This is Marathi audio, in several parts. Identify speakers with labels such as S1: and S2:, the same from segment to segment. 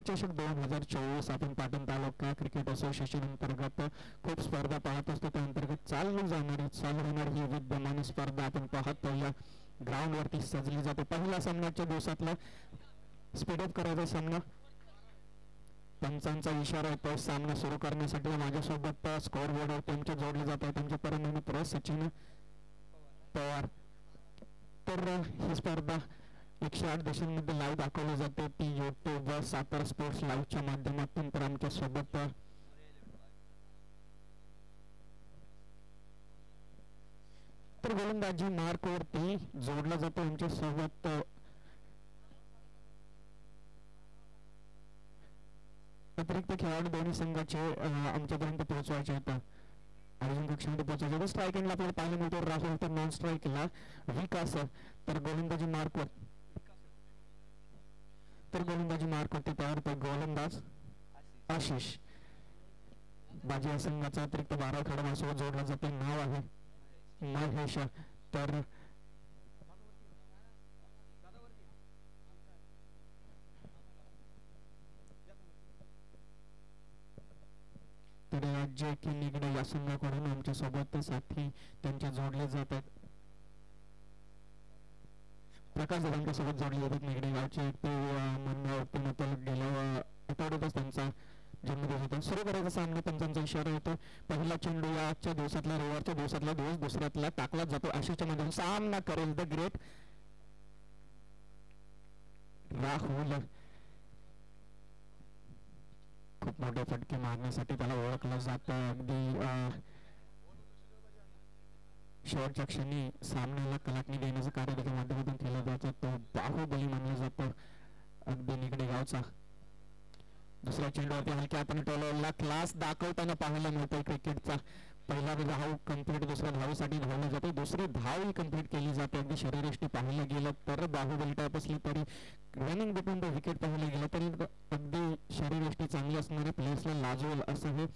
S1: विश्वचषक 2024 आपण पाटण तालुका क्रिकेट असोसिएशन अंतर्गत खूप स्पर्धा पाहत असतो. त्या अंतर्गत चालू होणार ही विद्यमान स्पर्धा आपण पाहतो या ग्राउंड वरती सजली जाते. पहिला सामन्याच्या दिवसातला स्पीडअप करायचा सामना, पंचांचा इशारा येतो सामना सुरू करण्यासाठी. माझ्यासोबत स्कोअर बोर्डवर त्यांच्या जोडले जात आहेत त्यांच्या परमित्र सचिन पवार. तर ही स्पर्धा 108 देशांमध्ये लाईव्ह दाखवली जाते, ती यूट्यूब व सातारा स्पोर्ट्स लाईव्हच्या माध्यमातून. तर आमच्या सोबत तर गोलंदाजी मार्क वरती जोडला जातो आमच्या सोबत अतिरिक्त खेळाडू दोन्ही संघाचे आमच्यापर्यंत पोहोचवायचे आहेत. अर्जुन कक्षामध्ये पोहोचायचे. स्ट्राईक एंडला आपल्याला पाहायला मिळतो राहुल, तर नॉन स्ट्राईकला विकास. तर गोलंदाजी मार्कवरती तयार होतो गोलंदाज आशिष. बाजी या संघाचा अतिरिक्त 12 खेळाडूंसोबत जोडला जाते. नाव आहे महेश. तर राज्य की निगडे या संघाकडून आमच्या सोबत साथी त्यांच्या जोडले जातात. प्रकाश दादांच्या सोबत जोडले जातात निगडे गावचे. ते म्हणण्यावरती गेल्या आठवड्यातच त्यांचा जन्मदिवस होता. सुरू करायचा सामना, पंचांचा इशारा येतो. पहिला चेंडू या आजच्या दिवसातला रविवारच्या दिवसातला दिवस दुसऱ्यातला टाकला जातो. आशिषच्या मध्ये सामना करेल द ग्रेट राहुल. खूप मोठे फटके मारण्यासाठी त्याला ओळखलं जातं. अगदी शेवटच्या क्षणी सामन्याला कलाटणी देण्याचं कार्य देखील माध्यमातून केलं जातं. तो बाहुबली मानला जातो अगदी निगडे गावचा. दुसऱ्या चेंडूवरती हलक्या हाताने टोलवलेला क्लास दाखवताना पाहायला मिळतोय क्रिकेटचा. पहिला धाव कंप्लीट दुसऱ्या धावेसाठी धावली जाते, दुसरी धाव कंप्लीट केली जाते. अगदी शरीरयष्टी पाहायला गेलं तर बाहुबली टाईप असली तरी रनिंग बिटवीन द विकेट पाहायला गेलं तरी अगदी शरीरयष्टी चांगली असणारे प्लेयर्सला लाजवेल असं हे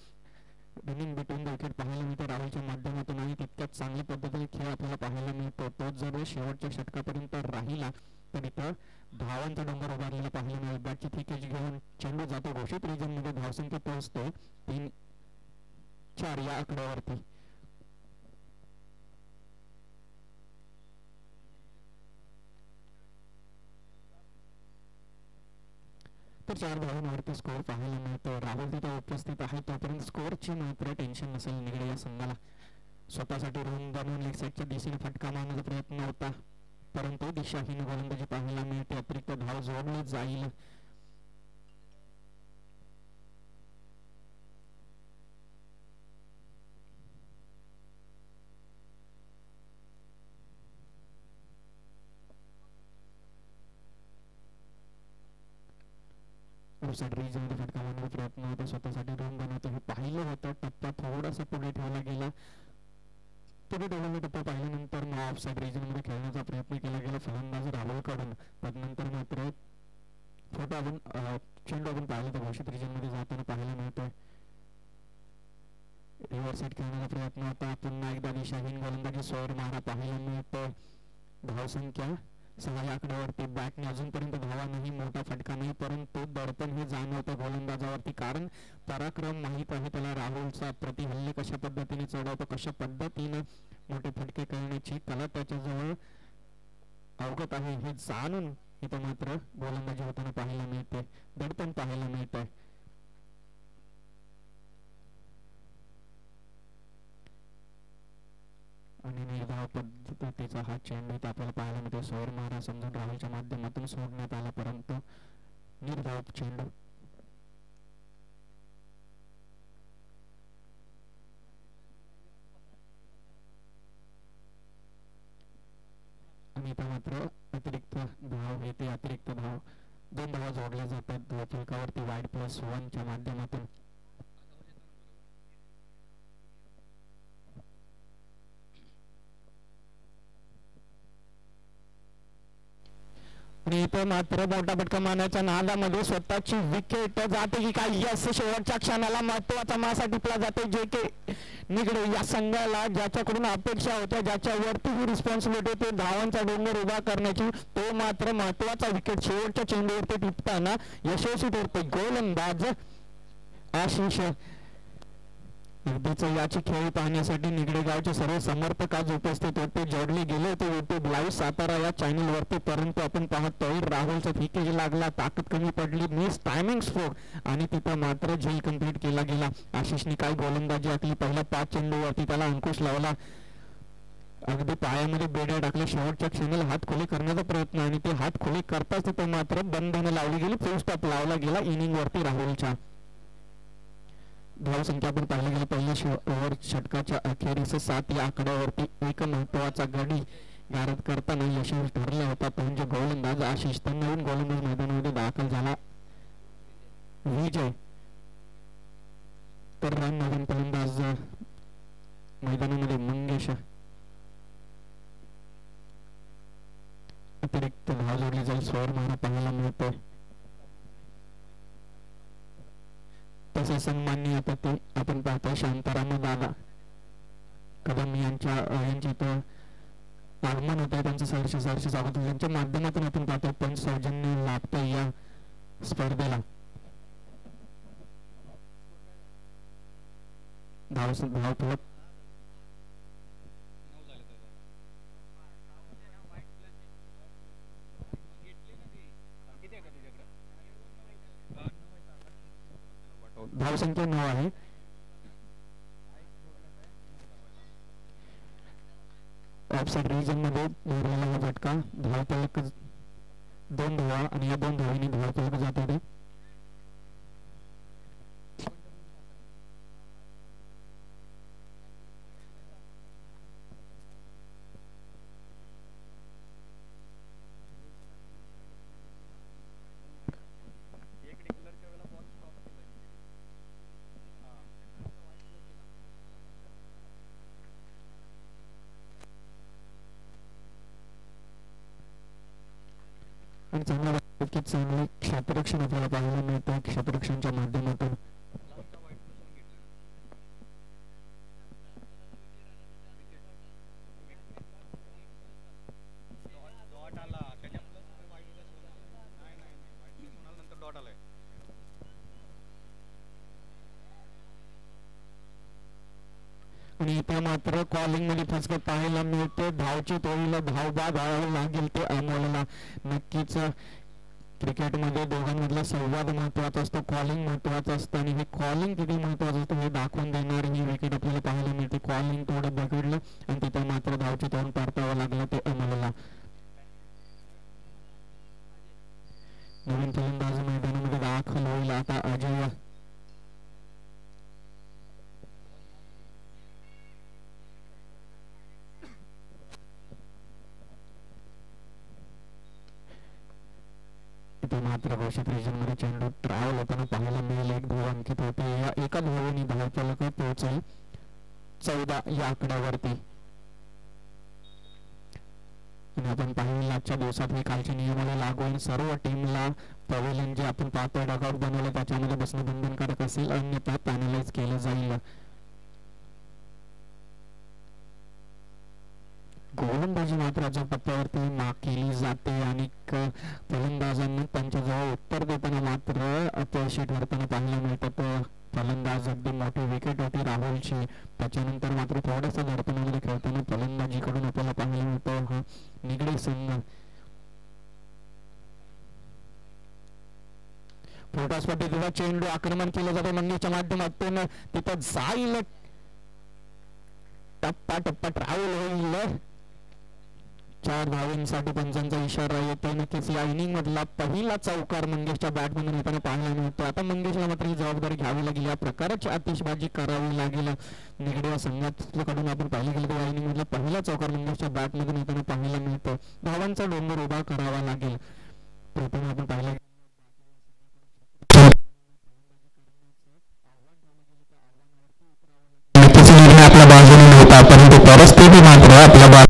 S1: रनिंग बिटवीन द विकेट पाहायला मिळतं राहुलच्या माध्यमातून. आणि तितक्याच चांगल्या पद्धतीने खेळ आपल्याला पाहायला मिळतो. तो जर शेवटच्या षटकापर्यंत राहिला तर इथं धावांचा डोंगर उभारलेला पाहायला मिळेल. बॅटची थिकेज घेऊन चेंडू जातो घोषित रिजन मध्ये. धावसंख्या पोहोचतो 3-4 या आकड्यावरती. तर 4 धावांवरती स्कोअर पाहायला मिळतो. राहुल तिथे उपस्थित आहे तोपर्यंत स्कोअरची मात्र टेन्शन नसेल निगडे या संघाला. स्वतःसाठी रुंद बनवून लेग साईडच्या दिशेने फटका मारण्याचा प्रयत्न होता, परंतु दिशाहीन गोलंदाजी पाहायला मिळते. अतिरिक्त धाव जोडली जाईल. फटका मारण्याचा प्रयत्न होता, स्वतःसाठी रूम बनवतो हे पाहिलं होतं. टप्पा थोडासा पुढे ठेवला गेला. पुढे ठेवलेला टप्पा पाहिल्यानंतर ऑफ साईड रिजन मध्ये खेळण्याचा प्रयत्न केला गेला फलंदाज राहुल कडून. तदनंतर मात्र छोटा आपण चेंडू आपण पाहिलं तर घोषित रिजन मध्ये जाताना पाहायला मिळतोय. रिव्हर्स साईड खेळण्याचा प्रयत्न होता. पुन्हा एकदा दिशाहीन गोलंदाजी सोयर मारा पाहायला मिळतो. धावसंख्या 6 आकड्यावरती. बॅटने अजूनपर्यंत धावा नाही, मोठा फटका नाही, परंतु दडपण हे जाणवतं गोलंदाजावरती. कारण पराक्रम माहीत आहे त्याला राहुलचा. प्रतिहल्ले कशा पद्धतीने चढवतो, कशा पद्धतीने मोठे फटके करण्याची कला त्याच्याजवळ अवगत आहे हे जाणून इथं मात्र गोलंदाजी होताना पाहायला मिळते, दडपण पाहायला मिळतंय. आणि निर्धाव पद्धतीचा हा चेंडू आपल्याला पाहायला मिळतो. सोयर मारा समजून राहुलच्या माध्यमातून सोडण्यात आला, परंतु निर्धाव चेंडू. आणि इथं मात्र अतिरिक्त धाव येते. अतिरिक्त धाव 2 धावा जोडल्या जातात फलकावरती वाईड +1 च्या माध्यमातून. आणि इथं मात्र मोठा फटका मारण्याच्या नादामध्ये स्वतःची विकेट जाते की काय. यस, शेवटच्या क्षणाला महत्वाचा मासा टिपला जाते. जे के निगडे या संघाला ज्याच्याकडून अपेक्षा होत्या, ज्याच्यावरती ही रिस्पॉन्सिबिलिटी होती धावांचा डोंगर उभा करण्याची, तो मात्र महत्वाचा विकेट शेवटच्या चेंडूवरती टिपताना यशस्वी ठरतो. गोलंदाज आशिष. अगदीच याची खेळी पाहण्यासाठी निगडे गावचे सर्व समर्थक आज उपस्थित होते, जोडले गेले होते युट्यूब लाईव्ह सातारा या चॅनल वरती. परंतु आपण पाहतोय राहुलचा फिकेज लागला, ताकद कमी पडली, मिस टायमिंग स्ट्रोक आणि तिथं मात्र झेल कंप्लीट केला गेला. आशिषने काय गोलंदाजी आखली, पहिल्या 5 चेंडूवरती त्याला अंकुश लावला, अगदी पायामध्ये बेड्या टाकल्या, शेवटच्या क्षणाला हात खोली करण्याचा प्रयत्न आणि ते हात खोली करताच तिथं मात्र बंधनं लावली गेली, फुल स्टॉप लावला गेला इनिंग वरती राहुलच्या. धावसंख्या आपण पाहिलं गेलं पहिल्या ओव्हर षटकाच्या अखेरीस 7 या आकड्यावरती एक महत्वाचा गडी गारद करताना यशस्वी ठरला होता. म्हणजे गोलंदाज आशिष. तर नवीन गोलंदाज मैदानामध्ये दाखल झाला विजय. तर नवीन फलंदाज मैदानामध्ये मंगेश. अतिरिक्त धाव जोडली जाईल, स्वर मारा पाहायला मिळतोय. तसे सन्माननीय आता ते आपण पाहतोय शांताराम दादा कदम यांची इथं आगमन होत आहे, त्यांचं सहर्ष स्वागत होतं. त्यांच्या माध्यमातून आपण पाहतोय पंच सौजन्य लाभतंय या स्पर्धेला. धाव फलक धावसंख्या 9 आहे. ऑफसाइड रिजन मध्ये मारलेला हा झटका. धाव फलक 2 धावा आणि या 2 धावांनी धाव फलक जात होते. आणि चांगले क्षेत्ररक्षण आपल्याला पाहायला मिळतं. क्षेत्ररक्षणच्या माध्यमातून आणि इथं मात्र कॉलिंग मध्ये फसकत पाहायला मिळते. धावची तोडीला धाव बाद लागेल ते अमोलला. नक्कीच क्रिकेटमध्ये दोघांमधला संवाद महत्वाचा असतो, कॉलिंग महत्वाचं असतं आणि हे कॉलिंग किती महत्वाचं असतं हे दाखवून देणार ही विकेट आपल्याला पाहायला मिळते. कॉलिंग थोडं बिघडलं आणि तिथं मात्र धावची तोंड परतावं लागलं ते अमोलला. नवीन फलंदाज मैदानामध्ये दाखल होईल आता अजय. मात्र घोषित रिजन मध्ये चेंडू ट्रॅव्हल होताना पाहायला मिळेल. 1 धाव अंकित होते. या एका धावेने धाव फलक पोहोचेल 14 या आकड्यावरती. आणि आपण पाहिलं आजच्या दिवसात हे कालचे नियमाला लागू होईल. सर्व टीमला पवेलियन जे आपण पाहतोय डगआउट बनवलं त्याच्यामध्ये बसणं बंधनकारक असेल, अन्यथा पॅनलाइज केलं जाईल. गोलंदाजी मात्र अजून टप्प्यावरती केली जाते आणि फलंदाजांना त्यांच्याजवळ उत्तर देताना मात्र अपयशी ठरताना पाहायला मिळतात. फलंदाज अगदी मोठी विकेट होती राहुलची, त्याच्यानंतर मात्र थोडंसं दडपणामध्ये खेळताना फलंदाजीकडून आपल्याला पाहायला मिळतं हा निगडे संघ. फोटास पद्धतीचा चेंडू आक्रमण केलं जातं मंगेशच्या माध्यमातून. तिथं जाईल, टप्पा टप्पा ट्रॅव्हल होईल. 4 धावांसाठी पंचांचा इशारा येतोय. नक्कीच या इनिंग मधला पहिला चौकार मंगेशच्या बॅटमधून येताना पाहायला मिळतो. आता मंगेशला मात्र ही जबाबदारी घ्यावी लागेल, या प्रकारची आतिषबाजी करावी लागेल. निगडे संघाकडून आपण पाहिलं गेलं तर या इनिंग मधला पहिला चौकार मंगेशच्या बॅटमधून येताना पाहायला मिळतो. धावांचा डोंगर उभा करावा लागेल. प्रथम आपण पाहिलं आपल्या बाजूने नव्हता, परंतु परिस्थिती मात्र आपल्या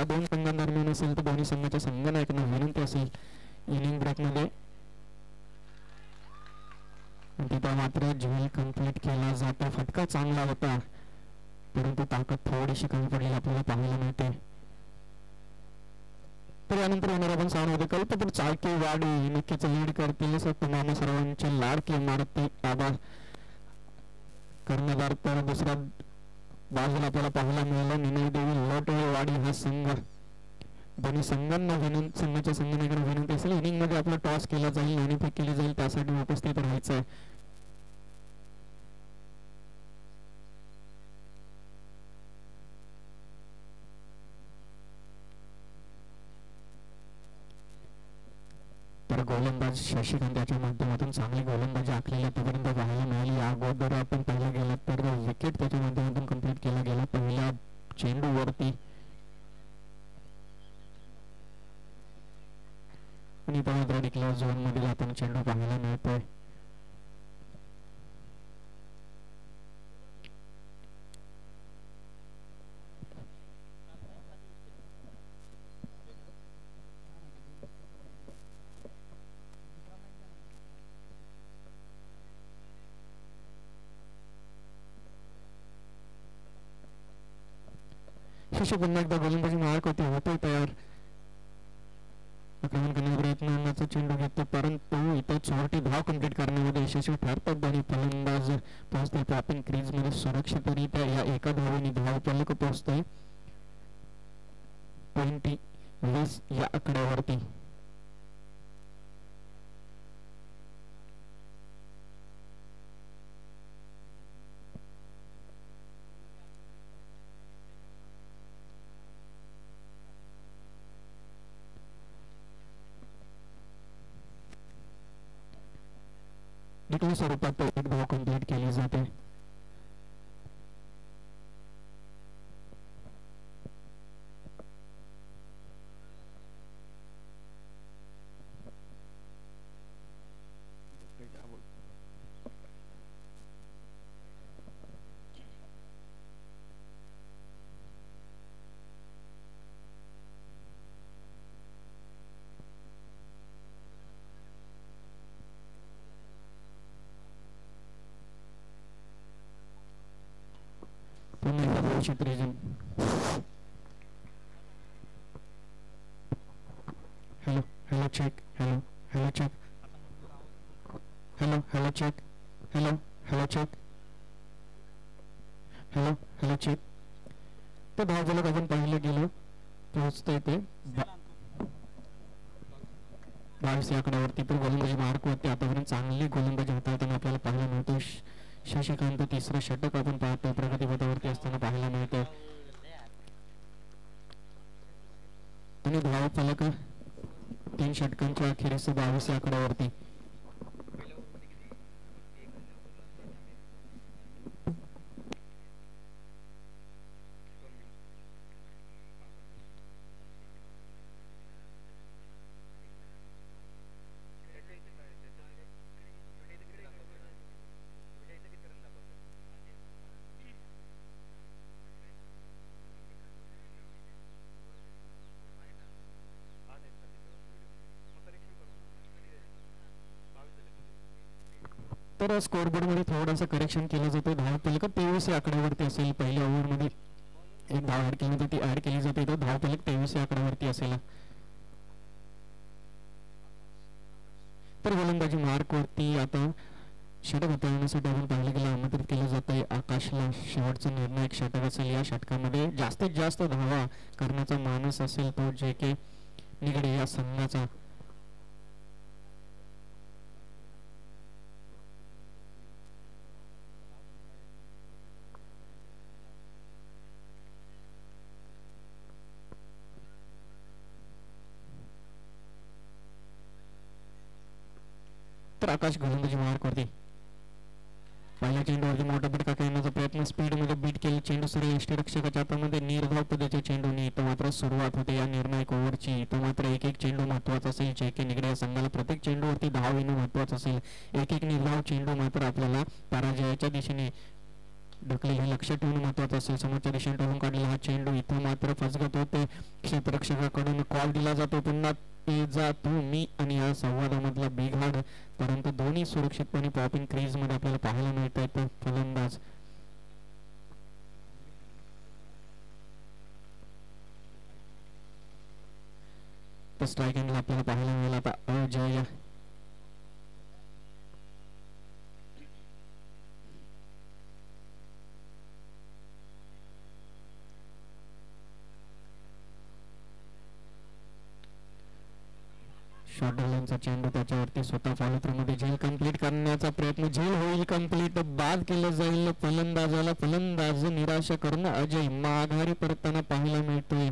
S1: या दोन संघांदरम्यान असेल तर दोन्ही संघाच्या संघनायकांना विनंती असेल इनिंग ब्रेकमध्ये तिथं मात्र झेल कंप्लीट केला जातो. फटका चांगला होता परंतु ताकद थोडीशी कमी पडलेली आपल्याला पाहायला मिळते. तर यानंतर होणार आपण सामन्यामध्ये कल्पतरू चाळके वाडी नक्कीच लीड करतील. मामा सर्वांचे लाडके मारुती आबा कर्णधार. तर दुसऱ्या बाजूला आपल्याला पाहायला मिळालं निनाई देवी लोटवेवाडी हा संघ. दोन्ही संघांना संघाच्या संघाकडे विनंती असेल इनिंग मध्ये आपला टॉस केला जाईल नाणेफेक केली जाईल त्यासाठी उपस्थित राहायचं आहे. तर गोलंदाज शशिकांत याच्या माध्यमातून चांगली गोलंदाजी आखलेली आतापर्यंत पाहायला मिळाली. या अगोदर आपण पाहिलं गेलं तर विकेट त्याच्या माध्यमातून कंप्लीट केला गेला पहिल्या चेंडूवरती आणि त्यानंतर डिक्लेअर झोन मध्ये आपण चेंडू पाहायला मिळतोय. शिशू पुन्हा एकदा गोलंदाजी मार्क होतोय तयार. आक्रमण करण्याचा प्रयत्नाचा चेंडू घेतो परंतु इथं चोरटी धाव कंप्लीट करण्यामध्ये यशस्वी ठरतात दोन्ही फलंदाज पोहोचते टॉपिंग क्रीज मध्ये सुरक्षितरित्या. या एका धावेने धाव फलक पोहोचतोय 20 या आकड्यावरती. डिक्लेअर स्वरूपात एक धाव कंप्लीट केली जाते. hello check hello check hello check hello check hello check. तर धाव फलक आपण पाहिलं गेलो पोहोचतोय ते 22 या आकड्यावरती. तर गोलंदाजी मार्क वरती आतापर्यंत चांगली गोलंदाजी हाताळताना आपल्याला पाहायला मिळतो. शशिकांत तिसरं षटक आपण पाहतो प्रगतीपथावरती असताना पाहायला मिळतं आणि धाव फलक 3 षटकांच्या अखेरीस 22 या आकड्यावरती. तर स्कोरबोर्ड मध्ये थोडंसं करेक्शन केलं जातं. धाव फलक 23 या आकड्यावरती असेल. पहिल्या ओव्हर मध्ये एक धाव ऍड केली ती ऍड केली जाते तर धाव फलक 23 या आकड्यावरती असेल. तर गोलंदाजी मार्क वरती आता षटक हाताळण्यासाठी आपण पाहिलं गेलं आमंत्रित केलं जात आहे आकाशला. शेवटचा निर्णायक षटक असेल. या षटकामध्ये जास्तीत जास्त धावा करण्याचा मानस असेल तो JK निगडे या संघाचा. तर आकाश गोलंदाजी मार्क वरती पहिल्या चेंडूवरती मोठा फटका खेळण्याचा प्रयत्न स्पीड मध्ये बीट केले. चेंडू सूर्य यष्टीरक्षकाच्या हातामध्ये निर्धाव पद्धतीच्या चेंडूने इथं मात्र सुरुवात होते या निर्णायक ओव्हरची. इथं मात्र एक एक चेंडू महत्वाचा असेल. JK निगडे या संघाला प्रत्येक चेंडूवरती धाव येणं महत्वाचं असेल. एक एक निर्धाव चेंडू मात्र आपल्याला पराजयाच्या दिशेने ढकलेल लक्षात ठेवणं महत्वाचं असेल. समोरच्या दिशेने टोलून काढलेला हा चेंडू इथं मात्र फसगत होते. क्षेत्ररक्षकाकडून कॉल दिला जातो. पुन्हा ते जा तू मी आणि या संवादामधला बिघाड, परंतु दोन्ही सुरक्षितपणे पॉपिंग क्रीज मध्ये आपल्याला पाहायला मिळत आहेत. फलंदाज तर स्ट्राईक एंडला आपल्याला पाहायला मिळेल आता अजय. शॉर्टरलाईनचा चेंडू त्याच्यावरती स्वतः फॉलो थ्रू मध्ये झेल कंप्लीट करण्याचा प्रयत्न. झेल होईल कंप्लीट, बाद केलं जाईल फलंदाजाला. फलंदाज निराशा करून अजय माघारी परतताना पाहायला मिळतोय.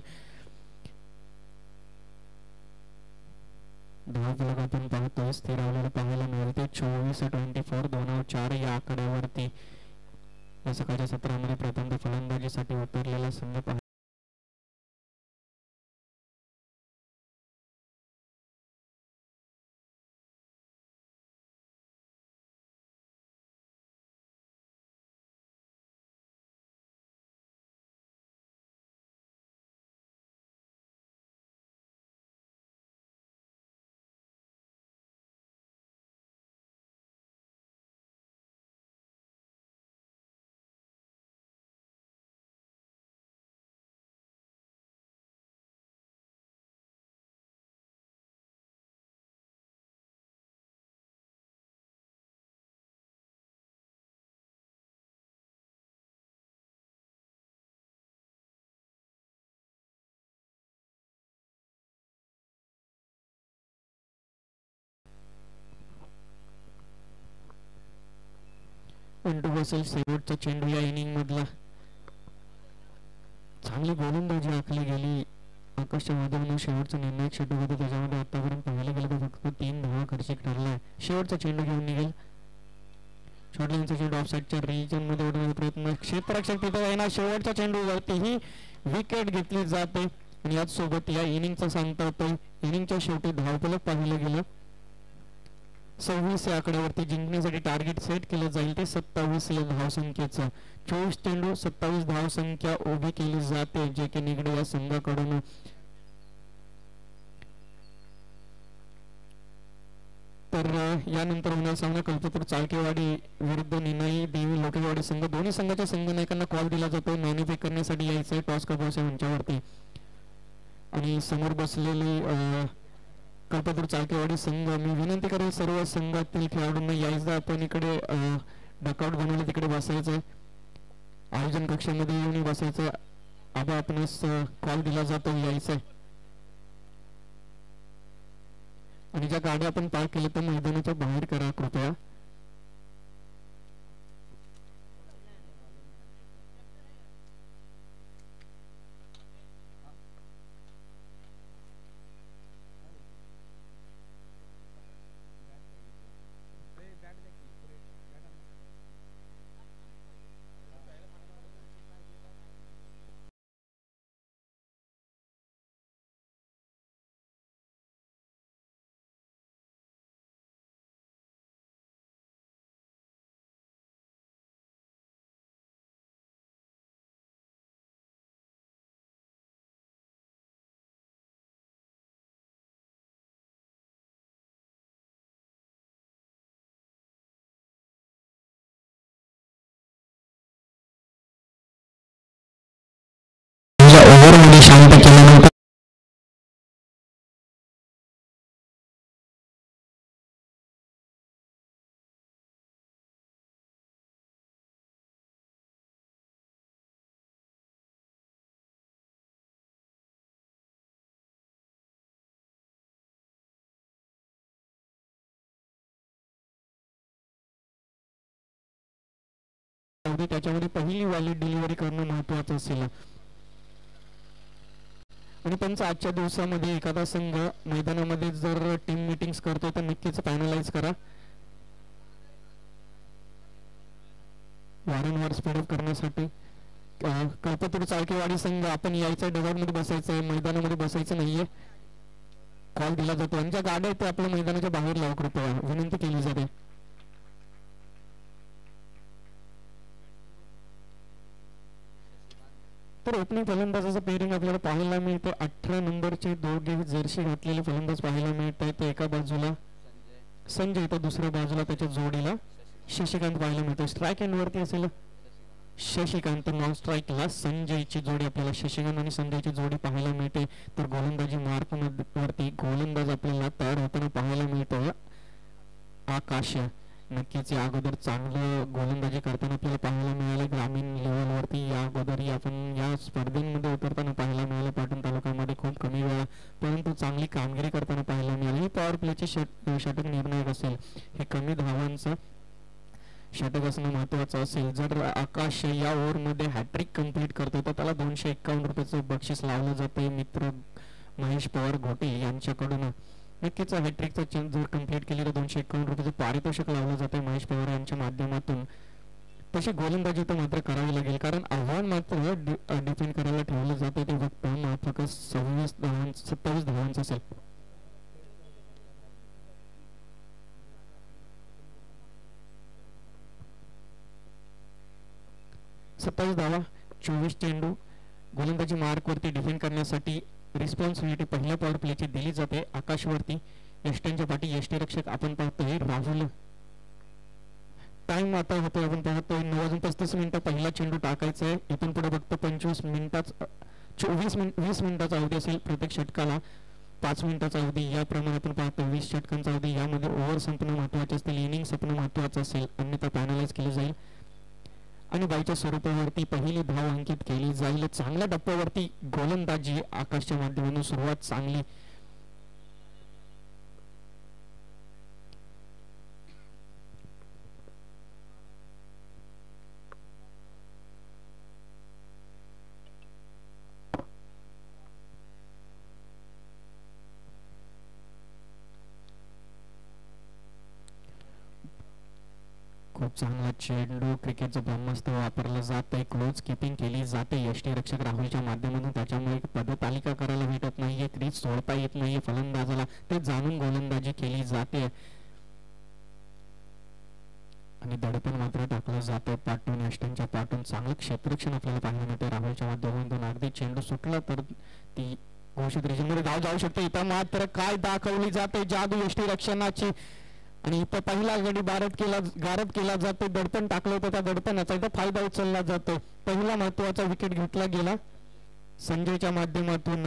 S1: धावफलक आपण पाहतोय स्थिरावलेलं पाहायला मिळते 24-24 2-4 या आकड्यावरती. या सकाळच्या सत्रामध्ये प्रथमतः फलंदाजीसाठी उतरलेला संघ इंटू बसेल. शेवटचा चेंडू या इनिंग मधला. चांगली गोलंदाजी आखली गेली आकाशच्या माध्यमातून. शेवटचा निर्णायक षटक होता, त्याच्यामध्ये आतापर्यंत पाहायला गेलं तर फक्त 3 धावा खर्चिक ठरलाय. शेवटचा चेंडू घेऊन निघेल. शॉर्टलाईनचा चेंडू ऑफसाईडच्या रिजन मध्ये उडवण्याचा प्रयत्न. क्षेत्ररक्षक तिथे येणार. शेवटच्या चेंडूवरती ही विकेट घेतली जाते आणि याच सोबत या इनिंगचा सांगता होतोय. इनिंगच्या शेवटी धावफलक पाहिलं गेलं 26 या आकड्यावरती. जिंकण्यासाठी टार्गेट सेट केलं जाईल ते 27 या धावसंख्येचं. 24 चेंडू 27 धावसंख्या उभी केली जाते, जे की निगडे या संघाकडून. तर यानंतर होणार सामना कल्पतरू चाळकेवाडी विरुद्ध निनाई देवी लोकेवाडी संघ. दोन्ही संघाच्या संघनायकांना कॉल दिला जातो. नाणेफेक करण्यासाठी यायचंय टॉस कपावसे मंचावरती आणि समोर बसलेली कल्पतरू चाळकेवाडी संघ. मी विनंती करेल सर्व संघातील खेळाडूंना यायचं. आपण इकडे डकआउट बनवलं तिकडे बसायचं. आयोजन कक्षामध्ये येऊन बसायचं. आबा आपणास कॉल दिला जातो यायचंय. आणि ज्या गाड्या आपण पार्क केल्या त्या मैदानाच्या बाहेर करा कृपया. ओव्हरमध्ये शांत केल्यानंतर त्याच्यामध्ये पहिली व्हॅलिड डिलिव्हरी करणं महत्वाचं असेल. आणि त्यांचा आजच्या दिवसामध्ये एखादा संघ मैदानामध्ये जर टीम मीटिंग्स करतो तर नक्कीच पॅनलाइज करा. वारंवार स्पीडअप करण्यासाठी. कल्पतरू चाळकेवाडी संघ आपण यायचं, डगआउटमध्ये बसायचंय, मैदानामध्ये बसायचं नाहीये. कॉल दिला जातो आणि ज्या गाड्या आहेत त्या आपल्या मैदानाच्या बाहेर लावा कृपया, विनंती केली जाते. तर ओपनिंग फलंदाजाचं पेअरिंग आपल्याला पाहायला मिळतं. 18 नंबरचे दोघे जर्सी घातलेले फलंदाज पाहायला मिळत आहेत. एका बाजूला संजय तर दुसऱ्या बाजूला त्याच्या जोडीला शशिकांत पाहायला मिळतो. स्ट्राईक एंड वरती असेल शशिकांत, नॉन स्ट्राईकला संजयची जोडी आपल्याला शशिकांत आणि संजयची जोडी पाहायला मिळते. तर गोलंदाजी मार्क वरती गोलंदाज आपल्याला तयार होताना पाहायला मिळतं आकाश. नक्कीच या अगोदर चांगलं गोलंदाजी करताना आपल्याला पाहायला मिळालं. ग्रामीण लेवलवरती या अगोदरही आपण या स्पर्धेमध्ये उतरताना पाहायला मिळालं. पाटण तालुक्यामध्ये खूप कमी वेळा परंतु चांगली कामगिरी करताना पाहायला मिळाली. ही पॉवर प्लेची षटक निर्णायक असेल. हे कमी धावांचं षटक असणं महत्त्वाचं असेल. जर आकाश या ओव्हरमध्ये हॅट्रिक कंप्लीट करतो तर त्याला 251 रुपयाचं बक्षीस लावलं जाते मित्र महेश पवार घोटे यांच्याकडून. नक्कीच हॅट्रिकचा जर कंप्लीट केली तर 251 रुपयाचं पारितोषिक लावलं जाते महेश पवार यांच्या माध्यमातून. तशी गोलंदाजी तर मात्र करावी लागेल कारण आव्हान मात्र डिफेंड करायला ठेवलं जाते ते फक्त मात्र 27 धावांचं असेल. सत्तावीस धावा 24 चेंडू. गोलंदाजी मार्कवरती डिफेंड करण्यासाठी रिस्पॉन्सिबिलिटी पहिल्या पॉवर प्लेची दिली जाते आकाशवरती. यष्ट्यांच्या पाठी यष्टीरक्षक आपण पाहतोय राहुल. टाइम आता होतोय आपण पाहतोय 9:35 पहिला चेंडू टाकायचा आहे. इथून पुढे फक्त 20 मिनिटाचा अवधी असेल प्रत्येक षटकाला. 5 मिनिटाचा अवधी याप्रमाणे आपण पाहतो. 20 षटकांचा अवधी. यामध्ये ओव्हर संपणं महत्वाचे असतील, इनिंग संपणं महत्वाचं असेल, अन्यथा पॅनलाइज केली जाईल आणि बाईच्या स्वरूपावरती पहिली धाव अंकित केली जाईल. चांगल्या टप्प्यावरती गोलंदाजी आकाशच्या माध्यमातून सुरुवात चांगली. खूप चांगला चेंडू. क्रिकेटचं ब्रह्मास्त्र वापरलं जात आहे. क्लोज किपिंग केली जाते यष्टीरक्षक राहुलच्या माध्यमातून. त्याच्यामुळे पदतालिका करायला भेटत नाहीये, क्रीज सोडता येत नाहीये फलंदाजाला. ते जाणून गोलंदाजी केली जाते आणि दडपण मात्र टाकलं जातं पाठून यष्टांच्या पाठून. चांगलं क्षेत्ररक्षण आपल्याला पाहायला मिळते राहुलच्या माध्यमातून. अगदी चेंडू सुटला तर ती घोषित रिजनमध्ये धाव जाऊ शकते. इथं मात्र काय दाखवली जाते जादू यष्टीरक्षणाची आणि इथं पहिला गडी गारद केला जातो. दडपण टाकलं होतं, त्या दडपणाचा इथं फायदा उचलला जातो. पहिला महत्वाचा विकेट घेतला गेला संजयच्या माध्यमातून.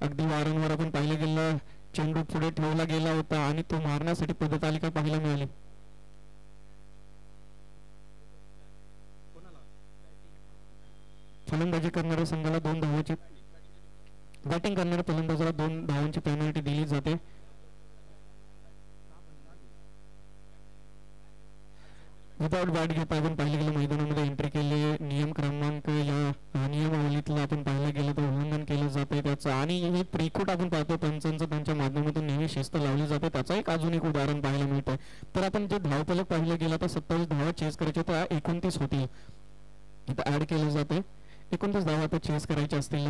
S1: अगदी वारंवार आपण पाहिलं गेलं चेंडू पुढे ठेवला गेला होता आणि तो मारण्यासाठी पदतालिका पाहायला मिळाली. फलंदाजी करणाऱ्या संघाला 2 धावांची, बॅटिंग करणाऱ्या फलंदाजाला 2 धावांची पेनल्टी दिली जाते. विदाउट बॅट घेता आपण पाहिलं गेलं मैदानामध्ये एंट्री केली. नियम क्रमांक या नियमावलीतलं आपण पाहिलं गेलं तर उल्लंघन केलं जाते त्याचं आणि हे त्रिकूट आपण पाहतो पंचांचं त्यांच्या माध्यमातून नेहमी शिस्त लावली जाते. त्याचं एक अजून एक उदाहरण पाहायला मिळतं. तर आपण जे धावफलक पाहिलं गेलं तर 27 धावा चेस करायच्या तर 29 होतील. इथं ऍड केलं जाते 29 धावा आता चेस करायच्या असतील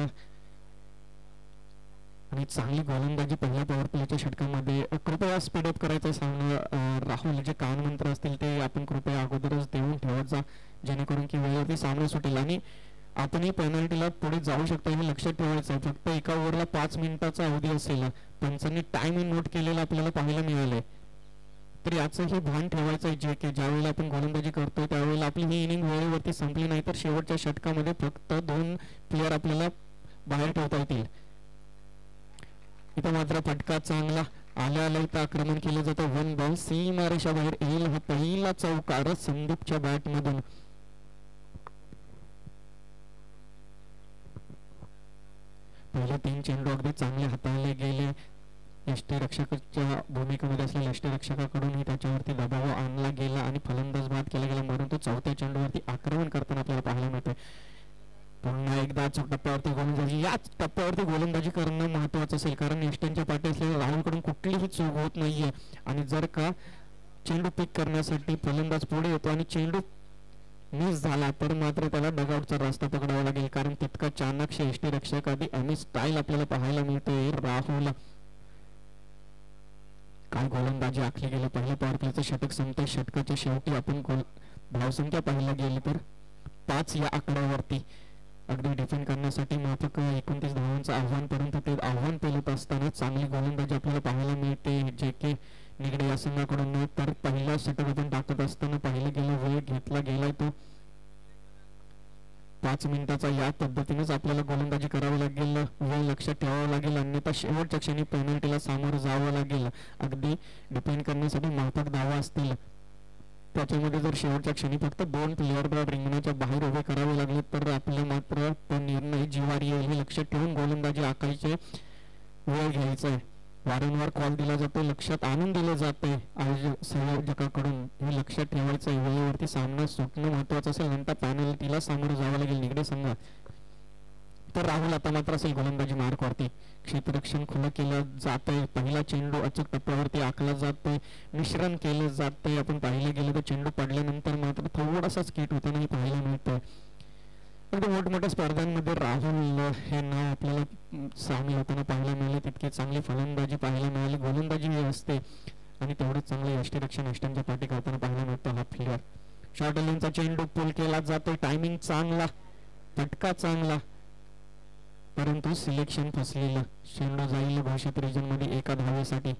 S1: आणि चांगली गोलंदाजी पहिल्या पॉवर प्लेच्या षटकामध्ये. कृपया स्पीडअप करायचं सांगणं राहुल. जे कानमंत्र असतील ते आपण कृपया अगोदरच देऊन ठेवत जा जेणेकरून की वेळेवरती सामना सुटेल आणि आपणही पेनल्टीला पुढे जाऊ शकतो हे लक्षात ठेवायचं. फक्त एका ओव्हरला 5 मिनिटाचा अवधी असेल. पंचांनी टाइम नोट केलेला आपल्याला पाहायला मिळालंय. तर याचं हे भान ठेवायचं आहे जे की ज्यावेळेला आपण गोलंदाजी करतोय त्यावेळेला आपली ही इनिंग वेळेवरती संपली नाही तर शेवटच्या षटकामध्ये फक्त 2 प्लेयर आपल्याला बाहेर ठेवता येतील. इथं मात्र फटका चांगला आल्या इथं आक्रमण केलं जातं. 1 बॉल सीमारेषा बाहेर येईल. हा पहिला चौकार संदीपच्या बॅट मधून. पहिले 3 चेंडू अगदी चांगले हाताळले गेले. यष्टीरक्षकाच्या भूमिकेमध्ये असलेल्या यष्टीरक्षकाकडूनही त्याच्यावरती दबाव आणला गेला आणि फलंदाज बाद केला गेला. म्हणून तो 4थ्या चेंडूवरती आक्रमण करताना आपल्याला पाहायला मिळतंय. पुन्हा एकदा टप्प्यावरती गोलंदाजी. याच टप्प्यावरती गोलंदाजी करणं महत्वाचं असेल कारण यष्टांच्या पाठी असलेल्या राहुलकडून कुठलीही चूक होत नाहीये आणि जर का चेंडू पिक करण्यासाठी फलंदाज पुढे येतो आणि चेंडू मिस झाला तर मात्र त्याला डगआउटचा रस्ता पकडावा लागेल कारण तितका चाणक्य यष्टीरक्षक आधी एम स्टाईल आपल्याला पाहायला मिळतोय. राहुल काय गोलंदाजी आखली गेली. पहिल्या पॉवर प्लेचं षटक संपतंय. षटकाच्या शेवटी आपण धावसंख्या पाहायला गेली तर 5 या आकड्यावरती अगदी डिफेंड करण्यासाठी माफक 29 धावांचं आव्हान, परंतु ते आव्हान पेलत असताना चांगली गोलंदाजी आपल्याला पाहायला मिळते जे के निगडे या संघाकडून. तर पहिला षटक आपण टाकत असताना पाहिलं गेलं वेळ घेतला गेलाय तो 5 मिनिटाचा. या पद्धतीनेच आपल्याला गोलंदाजी करावी लागेल, वेळ लक्षात ठेवावं लागेल, अन्यथा शेवटच्या क्षणी पेनल्टीला सामोरं जावं लागेल. अगदी डिपेंड करण्यासाठी माफक धावा असतील, त्याच्यामध्ये जर शेवटच्या क्षणी फक्त 2 प्लेयर रिंगणाच्या बाहेर उभे करावे लागले तर आपल्याला मात्र तो निर्णय जिवारी येईल. हे लक्षात ठेवून गोलंदाजी आखायचे, वेळ घ्यायचा आहे. वारंवार कॉल दिला जातो, लक्षात आणून दिले जाते संयोजकाकडून, हे लक्षात ठेवायचं आहे. वेळेवरती सामना सुटणं महत्वाचं असेल, नंतर पॅनल्टीला सामोरं जावं लागेल निगडे संघ. तर राहुल आता मात्र असेल गोलंदाजी मार्कवरती, क्षेत्ररक्षण खुलं केलं जातंय, पहिला चेंडू अचूक टप्प्यावरती आखला जातोय, मिश्रण केलं जातंय. आपण पाहिलं गेलं तर चेंडू पडल्यानंतर मात्र थोडासा स्किट होतानाही पाहायला मिळतंय. अगदी मोठमोठ्या स्पर्धांमध्ये राहुल हे नाव आपल्याला सामील होताना पाहायला मिळाले, तितकी चांगली फलंदाजी पाहायला मिळाली, गोलंदाजी ही असते आणि तेवढंच चांगलं यष्टीरक्षण अष्टांच्या पाठी करताना पाहायला मिळतं. हा फिल्डर शॉर्ट लेनचा चेंडू पुल केला जातोय, टायमिंग चांगला, फटका चांगला, परंतु सिलेक्शन फसलेलं. चेंडू जाईल घोषित रिजन मध्ये एका धावेसाठी.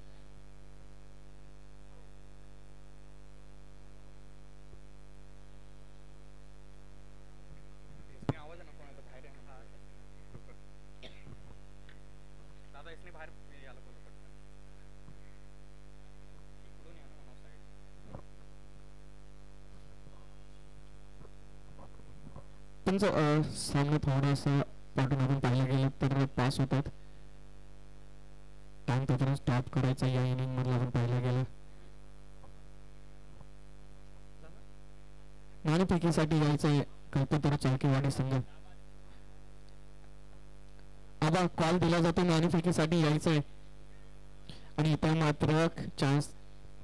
S1: त्यांचं सामना थोडासा पाठून आपण पाहिलं गेलं तर पास होतात. टाइम प्रेफरन्स टॉप करायचा या इनिंग मध्ये आपण पाहिलं गेलं. नाणेफेकीसाठी यायचंय कल्पतरू चालकेवाडी संघ. आबा कॉल दिला जातो, नाणेफेकीसाठी यायचंय आणि इथं मात्र चान्स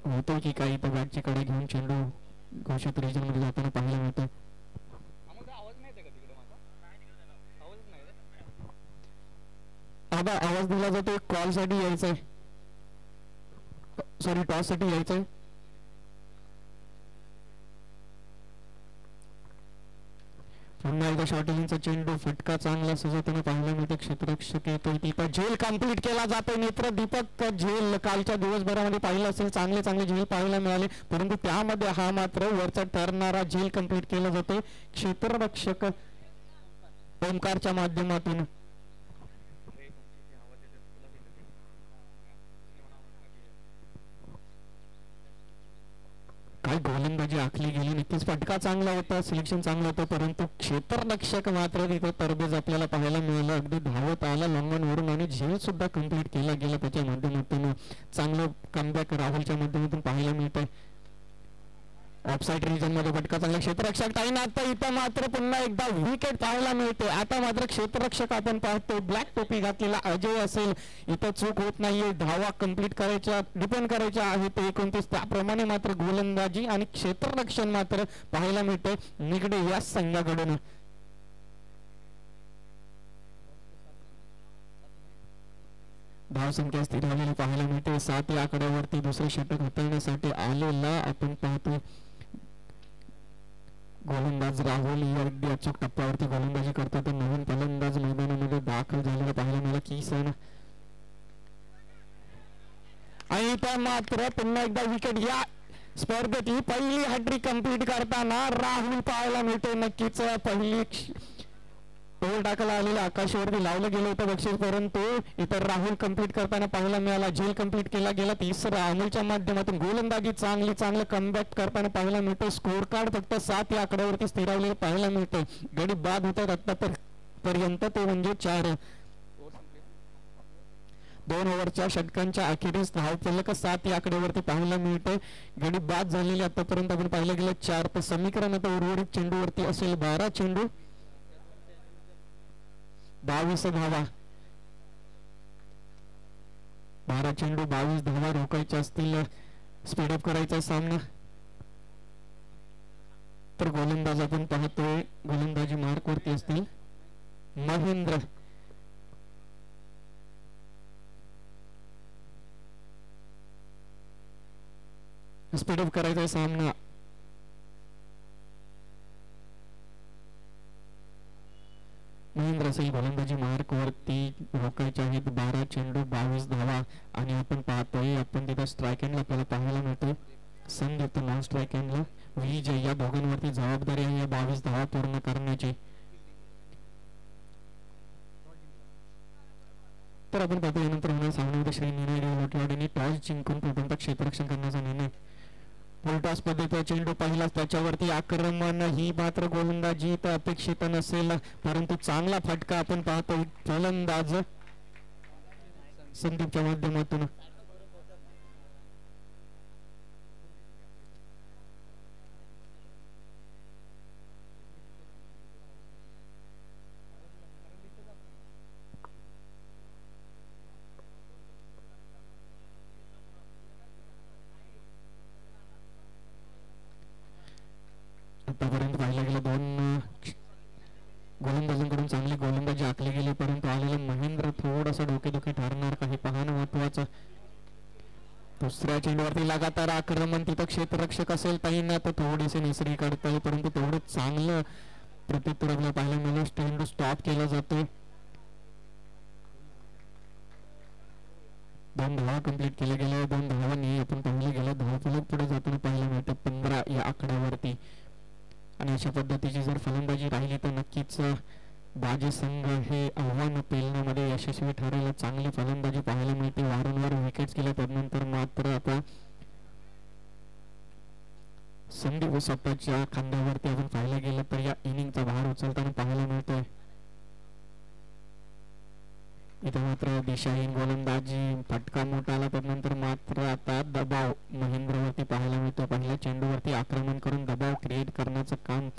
S1: होतो की काही इथं बॅटची कडे घेऊन चेंडू घोषित रिजन मध्ये जाताना पाहायला मिळतो. आबा आवाज दिला जातो, कॉल साठी यायचंय, सॉरी टॉस साठी यायचंय. पुन्हा एकदा शॉर्ट इनिंगचा चेंडू, फटका चांगला सजवताना पाहायला मिळतो. क्षेत्ररक्षक येतोय, तिथं झेल कम्प्लीट केला जातोय. नेत्र दीपक झेल कालच्या दिवसभरामध्ये पाहिलं असेल, चांगले चांगले झेल पाहायला मिळाले, परंतु त्यामध्ये हा मात्र वरचा ठरणारा झेल कम्प्लीट केला जातोय क्षेत्ररक्षक ओमकारच्या माध्यमातून. काय गोलंदाजी आखली गेली, नक्कीच फटका चांगला होता, सिलेक्शन चांगलं होतं, परंतु क्षेत्ररक्षक मात्र तिथे तरबेज आपल्याला पाहायला मिळालं. अगदी धावत आला लॉंगॉनवरून आणि झेल सुद्धा कम्प्लीट केला गेला त्याच्या माध्यमातून. चांगलं कमबॅक राहुलच्या माध्यमातून पाहायला मिळत आहे. ऑफसाईड रिजन मध्ये फटका चांगला, क्षेत्ररक्षक टाईन. आता इथं मात्र पुन्हा एकदा विकेट पाहायला मिळते. आता मात्र क्षेत्ररक्षक आपण पाहतो ब्लॅक टोपी घातलेला अजय असेल, इथं चूक होत नाहीये, धावा कंप्लीट करायच्या, डिपेंड करायच्या आहेत 29, त्याप्रमाणे मात्र गोलंदाजी आणि क्षेत्ररक्षण मात्र पाहायला मिळते निगडे या संघाकडून. धावसंख्या स्थिरावलेली पाहायला मिळते. 7 या आकड्यावरती दुसरे षटक हाताळण्यासाठी आलेला आपण पाहतो गोलंदाज राहुल अगदी अचूक टप्प्यावरती गोलंदाजी करतो. तर नवीन फलंदाज मैदानामध्ये दाखल झालेला पाहायला मिळाला किसन, आणि त्या मात्र पुन्हा एकदा विकेट. या स्पर्धेतली पहिली हॅट्रिक कंप्लीट करताना राहुल पाहायला मिळतो. नक्कीच पहिली टोल टाकायला आलेलं आकाशावरती लावलं गेलं होतं बक्षीस, परंतु इतर राहुल कंप्लीट करताना पाहायला मिळाला. झेल कंप्लीट केला गेला. तिसरा अमोलच्या माध्यमातून गोलंदाजी चांगलं कमबॅक करताना पाहायला मिळतो. स्कोर कार्ड फक्त 7 या आकड्यावरती स्थिरावलेलं पाहायला मिळतं. गडी बाद होतात आतापर्यंत ते म्हणजे 4. 2 ओव्हरच्या षटकांच्या अखेरीस धावफलक 7 या आकड्यावरती पाहायला मिळतोय. गडी बाद झालेले आतापर्यंत आपण पाहिलं गेलं 4. तर समीकरण आता उर्वरित चेंडूवरती असेल 12 चेंडू 22 धावा. 12 चेंडू 22 धावा रोखायच्या असतील, स्पीडअप करायचा सामना. तर गोलंदाज आपण पाहतोय गोलंदाजी मार्क वरती असतील महेंद्र. स्पीडअप करायचा सामना. . 2 असेल गोलंदाजी मार्क वरती रोखायचे आहेत. 12 चेंडू 22 धावा आणि आपण पाहतोय आपण तिथं स्ट्राईक एंडला आपल्याला पाहायला मिळतोय संदीप नॉन स्ट्राईक एंडला विजय. या दोघांवरती जबाबदारी आहे 22 धावा पूर्ण करण्याची. तर आपण पाहतो यानंतर होणार सामन्यामध्ये श्री निर्णय लोटवाड यांनी टॉस जिंकून प्रथमतः क्षेत्ररक्षण करण्याचा निर्णय. फुलटॉस पद्धतीचा चेंडू पहिलाच त्याच्यावरती आक्रमण ही मात्र गोलंदाजी तर अपेक्षित नसेल परंतु चांगला फटका आपण पाहतो फलंदाज संदीपच्या माध्यमातून. आतापर्यंत पाहिलं गेलं दोन गोलंदाजांकडून चांगली गोलंदाजी आखली गेली परंतु आलेला महेंद्र थोडासा डोकेदुखी ठरणार काही पाहणं महत्वाचं. दुसऱ्या चेंडूवरती लगातार आक्रमण तिथं क्षेत्ररक्षक असेल पाहिजे तर थोडेसे निसरी काढता येईल परंतु तेवढं चांगलं प्रत्युत्तर आपल्याला पाहायला मिळालं. चेंडू स्टॉप केला जातोय. 2 धावा कंप्लीट केल्या गेल्या. 2 धावांनी आपण पाहिलं गेलं धावफलक पुढे जाताना पाहायला मिळतं 15 या आकड्यावरती. आणि अशा पद्धतीची जर फलंदाजी राहिली तर नक्कीच बाजी संघ हे आव्हान पेलण्यामध्ये यशस्वी ठरेल. चांगली फलंदाजी पाहायला मिळते. वारंवार विकेट्स गेल्या त्यानंतर मात्र आता संदीप स्वतःच्या खांद्यावरती आपण पाहायला गेलं तर या इनिंगचा भार उचलताना पाहायला मिळतोय. इथे मात्र दिशाहीन गोलंदाजी फटका मोठा आला त्यानंतर मात्र आता दबाव महेंद्रवरती पाहायला मिळतो. पहिल्या चेंडूवरती आक्रमण करून दबाव क्रिएट करण्याचं काम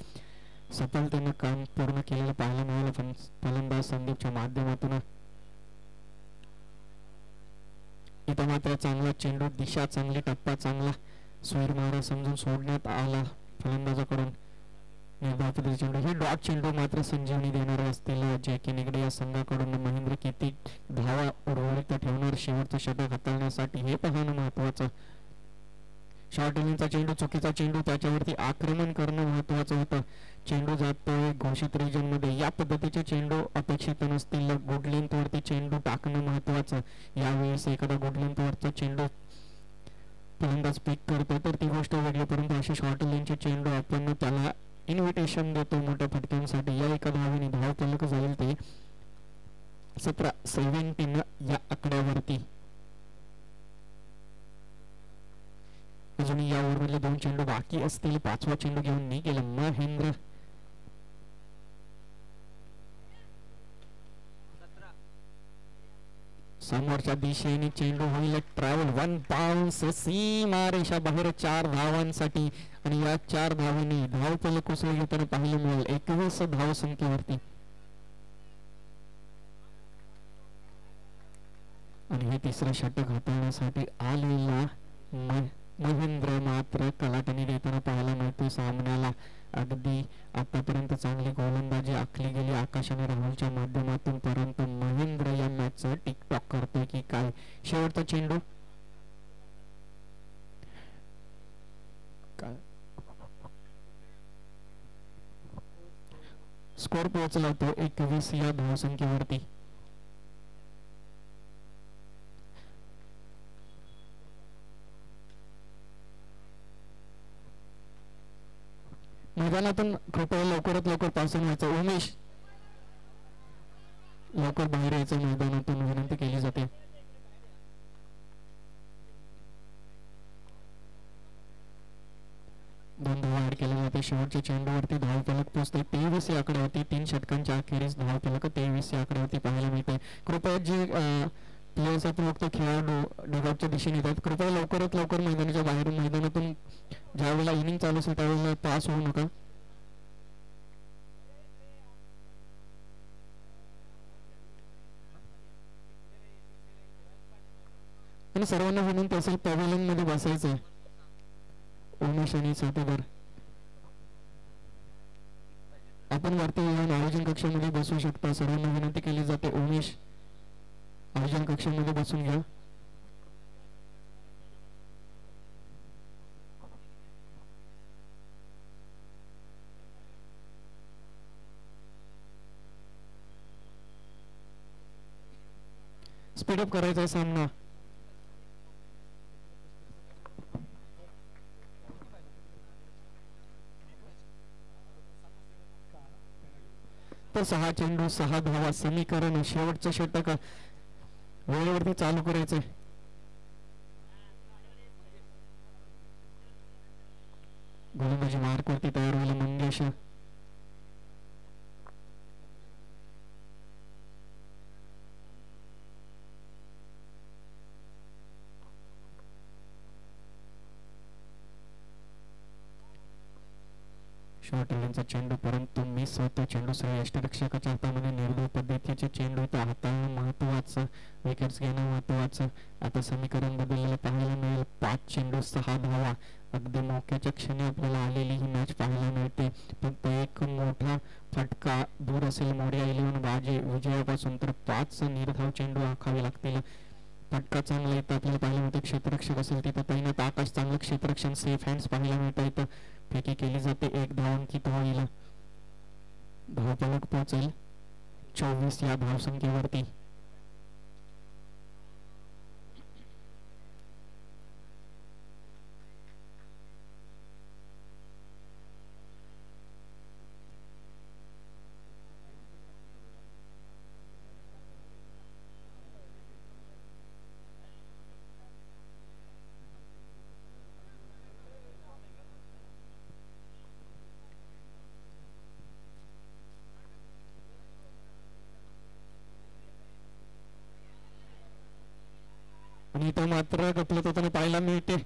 S1: सफलतेनं काम पूर्ण केलेलं पाहायला मिळालं फलंदाज संदीपच्या माध्यमातून. इथं मात्र चांगला चेंडू दिशा चांगली टप्पा चांगला स्वीर मारा समजून सोडण्यात आला फलंदाजाकडून. चेंडू हे डॉट चेंडू मात्र संजीवनी देणारे असतील जे की निगडे या संघाकडून महेंद्र किती धावा उर्वरित ठेवणार शेवटचं षटक हाताळण्यासाठी हे पाहणं महत्वाचं. शॉर्ट इनिंगचा चेंडू चुकीचा चेंडू त्याच्यावरती आक्रमण करणं महत्वाचं होतं. चेंडू जातोय घोषित रिजन मध्ये. या पद्धतीचे चेंडू अपेक्षित नसतील. गुड लेंथ वरती चेंडू टाकणं महत्वाचं. यावेळेस एखादा गुड लेंथ वरचा चेंडू फलंदाज पिक करतो तर ती गोष्ट वेगळी परंतु असे शॉर्ट लेंथचे चेंडू आपण त्याला इन्व्हिटेशन देतो मोठ्या फटक्यांसाठी. या एका धावेने धाव फलक जाईल ते 17 या आकड्यावरती. अजून या ओव्हरमधले 2 चेंडू बाकी असतील. 5वा चेंडू घेऊन नाही गेला महेंद्र. समोरच्या दिशेने चेंडू होईल ट्रॅव्हल 1 बाउन्स सीमा रेषा बाहेर 4 धावांसाठी आणि या 4 धावांनी धाव फलक उसळी घेताना पाहायला मिळेल 21 धाव संख्येवरती. आणि हे तिसरं षटक हाताळण्यासाठी आलेला महेंद्र मात्र कलाटणी देताना पाहायला मिळतो सामन्याला. अगदी आतापर्यंत चांगली गोलंदाजी आखली गेली आकाश आणि राहुलच्या माध्यमातून परंतु महेंद्र या मॅचचं टिकटॉक करतोय की काय. शेवटचा चेंडू स्कोर पोहोचला तो 21 या धावसंख्येवरती. मैदानातून कृपया लवकरात लवकर पासून व्हायचं. उमेश लवकर बाहेर यायचं मैदानातून विनंती केली जाते. दोन धावा ऍड केले जाते. शेवटच्या चेंडूवरती धाव फलक पोहोचते 23 या आकड्यावरती. 3 षटकांच्या अखेरीस धाव फलक 23 या आकड्यावरती पाहायला मिळते. कृपया जे प्लेयर्स आपण बघतो खेळाडू डगआउटच्या दिशेने येतात कृपया लवकरात लवकर मैदानाच्या बाहेरून मैदानातून ज्यावेळेला इनिंग चालू असेल त्यावेळेला पास होऊ नका. आणि सर्वांना विनंती असेल पॅव्हिलियन मध्ये बसायचंय. उमेश आणि साथीदार आपण वरती येऊन आयोजन कक्षामध्ये बसू शकता. सर्वांना विनंती केली जाते उमेश आयोजन कक्षामध्ये बसून घ्या. स्पीडअप करायचा आहे सामना. तर 6 चेंडू 6 धावा समीकरण. शेवटचं षटक वेळेवरती चालू करायचंय. गोलंदाजी मार्कवरती तयार व्हायला मंगेश. शॉर्ट लेनचा चेंडू परंतु मिस होतो. चेंडू सरळ यष्टिरक्षकाच्या हातामध्ये. निर्धाव पद्धतीचे चेंडू इथं हाताळणं महत्वाचं, विकेट्स घेणं महत्वाचं. आता समीकरण बदललेलं पाहायला मिळेल. 5 चेंडू 6 धावा. अगदी मोक्याच्या क्षणी आपल्याला आलेली ही मॅच पाहायला मिळते. फक्त एक मोठा फटका दूर असेल मोडिया 11 बाजे विजयापासून, तर 5 निर्धाव चेंडू आखावे लागतील. फटका चांगला इथं आपल्याला पाहायला मिळतं. क्षेत्ररक्षक असेल तिथं तैनात आकाश. चांगलं क्षेत्ररक्षण, सेफ हँड्स पाहायला मिळतं इथं. फेकी केली जाते. 1 धावांकित होईल. धावफलक पोहोचेल 24 या धावसंख्येवरती. आणि इथं मात्र गपलत होताना पाहायला मिळते.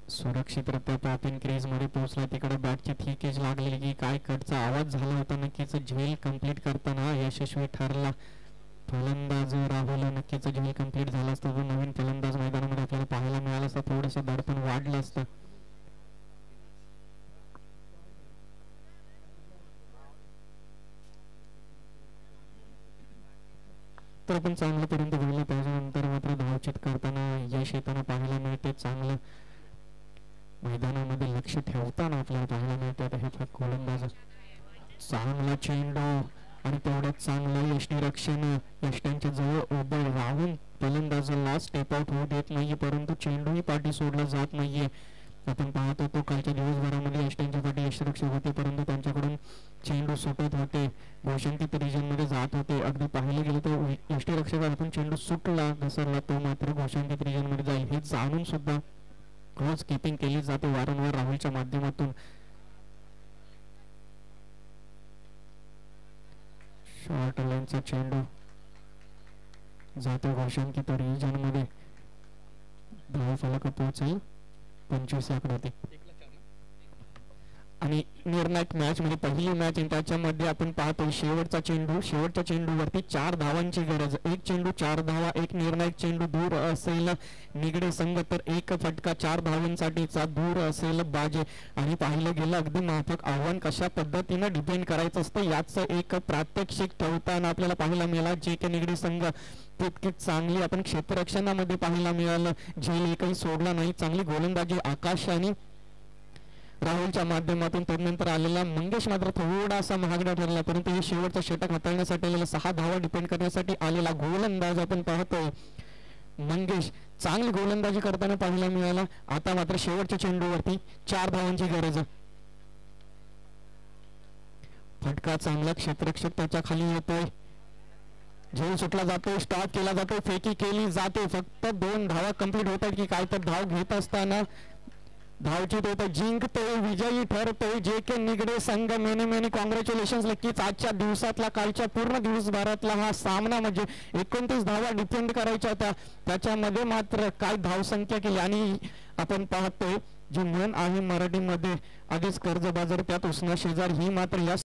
S1: सुरक्षितरित्या पॉपिंग क्रीज मध्ये पोहोचला. तिकडे बॅटची थिकेज लागलेली की काय कटचा आवाज झाला होता. नक्कीच झेल कंप्लीट करताना यशस्वी ठरला फलंदाज राहुल. नक्कीच झेल कंप्लीट झाला असता तो नवीन फलंदाज मैदानामध्ये आपल्याला पाहायला मिळाला असता. थोडंसं दडपण वाढलं असतं. तर आपण चांगल्यापर्यंत गेले पाहिजे. नंतर मात्र धावचीत करताना यश येताना पाहायला मिळते. चांगलं मैदानामध्ये लक्ष ठेवताना आपल्याला पाहायला मिळते. हे फक्त गोलंदाज चांगला चेंडू आणि तेवढ्यात चांगलं यष्टिरक्षण. यष्ट्यांच्या जवळ उभं राहून फलंदाजाला स्टेप आउट होऊ देत नाहीये, परंतु चेंडूही पाठी सोडला जात नाहीये. आपण पाहत होतो कालच्या दिवसभरामध्ये यष्ट्यांच्या पाठी यष्टिरक्षक होते, परंतु त्यांच्याकडून चेंडू सुटत होते, घोषणित रिजन मध्ये जात होते. अगदी पाहिलं गेलं तर यष्टिरक्षकातून चेंडू सुटला घसरला तो मात्र घोषणित रिजन मध्ये जाईल हे जाणून सुद्धा क्लोज कीपिंग केली जाते वारंवार राहुलच्या माध्यमातून. शॉर्ट लाईनचा चेंडू जातो घोषणित रिजन मध्ये. धाव फलक पोहोचेल 25 आकड्यावरती. आणि निर्णायक मॅच मध्ये पहिली मॅच त्याच्यामध्ये आपण पाहतो शेवटच्या चेंडूवरती 4 धावांची गरज. 1 चेंडू 4 धावा. एक निर्णायक चेंडू दूर असेल निगडे संघ, तर एक फटका 4 धावांसाठीचा दूर असेल बाजे. आणि पाहिलं गेलं अगदी माफक आव्हान कशा पद्धतीनं डिपेंड करायचं असतं याचं एक प्रात्यक्षिक ठेवताना आपल्याला पाहायला मिळाला. जे के निगडी संघ तितकीच चांगली आपण क्षेत्ररक्षणामध्ये पाहायला मिळालं. झेल एकही सोडला नाही. चांगली गोलंदाजी आकाश आणि राहुलच्या माध्यमातून. त्यानंतर आलेला मंगेश मात्र थोडासा महागडा ठरला, परंतु हे शेवटचं षटक हाताळण्यासाठी आलेला 6 धावा डिपेंड करण्यासाठी आलेला गोलंदाज आपण पाहतोय मंगेश चांगली गोलंदाजी करताना पाहायला मिळाला. आता मात्र शेवटच्या चेंडूवरती 4 धावांची गरज. फटका चांगला, क्षेत्ररक्षक त्याच्या खाली येतोय. झेल सुटला जातो, स्टॉप केला जातो, फेकी केली जाते. फक्त 2 धावा कंप्लीट होतात की काय, तर धाव घेत असताना धावचीत होतं, जिंकतोय, विजयी ठरतोय जे के निगडे संघ. Many congratulations. नक्कीच आजच्या दिवसातला कालच्या पूर्ण दिवसभरातला हा सामना म्हणजे 29 धावा डिफेंड करायच्या होत्या, त्याच्यामध्ये मात्र काय धावसंख्या केली. आणि आपण पाहतोय जी म्हण आहे मराठीमध्ये, आधीच कर्ज बाजार त्यात उसना शेजार, ही मात्र या